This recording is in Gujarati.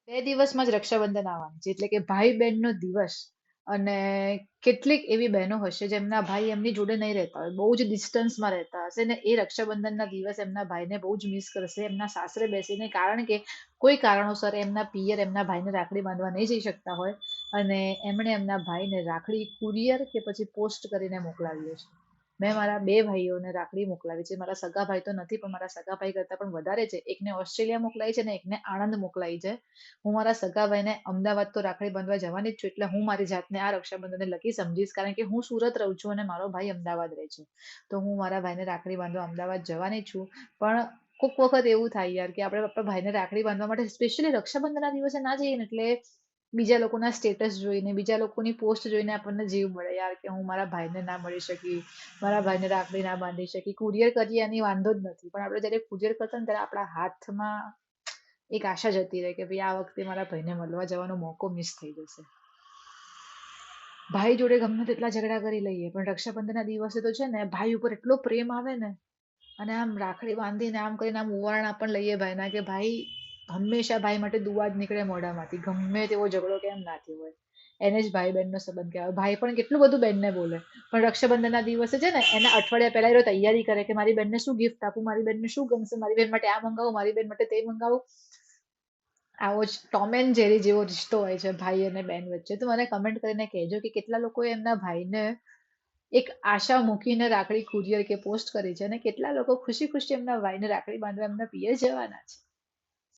2 દિવસમાં જ રક્ષાબંધન આવવાનું છે એટલે કે ભાઈ બહેનનો દિવસ. અને કેટલીક એવી બહેનો હશે જેમના ભાઈ એમની જોડે નહીં રહેતા હોય, બહુ જ ડિસ્ટન્સમાં રહેતા હશે ને એ રક્ષાબંધનના દિવસ એમના ભાઈને બહુ જ મિસ કરશે એમના સાસરે બેસીને, કારણ કે કોઈ કારણોસર એમના પિયર એમના ભાઈને રાખડી બાંધવા નહીં જઈ શકતા હોય અને એમણે એમના ભાઈને રાખડી કુરિયર કે પછી પોસ્ટ કરીને મોકલાવી છે. મેં મારા 2 ભાઈઓને રાખડી મોકલાવી છે. મારા સગા ભાઈ તો નથી, પણ મારા સગા ભાઈ કરતા પણ વધારે છે. એકને ઓસ્ટ્રેલિયા મોકલાવી છે અને એકને આણંદ મોકલાવી છે. હું મારા સગા ભાઈને અમદાવાદ તો રાખડી બાંધવા જવાની જ છું, એટલે હું મારી જાતને આ રક્ષાબંધનને લકી સમજીશ, કારણ કે હું સુરત રહું છું અને મારો ભાઈ અમદાવાદ રહે છે. તો હું મારા ભાઈને રાખડી બાંધવા અમદાવાદ જવાની છું. પણ કોઈક વખત એવું થાય યાર કે આપણે આપણા ભાઈને રાખડી બાંધવા માટે સ્પેશિયલી રક્ષાબંધનના દિવસે ના જઈએ ને, એટલે બીજા લોકોના સ્ટેટસ જોઈને, બીજા લોકોની પોસ્ટ જોઈને આપણને જીવ બળે યાર કે હું મારા ભાઈને ના મળી શકી, મારા ભાઈને રાખડી ના બાંધી શકી. કુરિયર કરીએ એની વાંધો જ નથી, પણ આપણે જયારે કુરિયર કરતા ને ત્યારે આપણા હાથમાં એક આશા જતી રહે કે ભાઈ આ વખતે મારા ભાઈને મળવા જવાનો મોકો મિસ થઈ જશે. ભાઈ જોડે ગમે તેટલા ઝઘડા કરી લઈએ, પણ રક્ષાબંધનના દિવસે તો છે ને ભાઈ ઉપર એટલો પ્રેમ આવે ને, અને આમ રાખડી બાંધીને આમ કરીને આમ ઉવારણા પણ લઈએ ભાઈના કે ભાઈ હંમેશા ભાઈ માટે દુઆ જ નીકળે મોઢામાંથી, ગમે તેવો ઝઘડો કેમ ના થયો હોય. એને જ ભાઈ બહેનનો સંબંધ કહેવાય. ભાઈ પણ કેટલું બધું બહેનને બોલે, પણ રક્ષાબંધનના દિવસે છે ને એના અઠવાડિયા પહેલા એ તૈયારી કરે કે મારી બેનને શું ગિફ્ટ આપું, મારી બેનને શું ગમશે, મારી બેન માટે આ મંગાવું, મારી બેન માટે તે મંગાવું. આવો જ ટોમ એન્ડ જેરી જેવો રિશ્તો હોય છે ભાઈ અને બેન વચ્ચે. તો મને કમેન્ટ કરીને કહેજો કે કેટલા લોકોએ એમના ભાઈને એક આશા મૂકીને રાખડી કુરિયર કે પોસ્ટ કરી છે અને કેટલા લોકો ખુશી ખુશી એમના ભાઈને રાખડી બાંધવા એમના પિયર જવાના છે.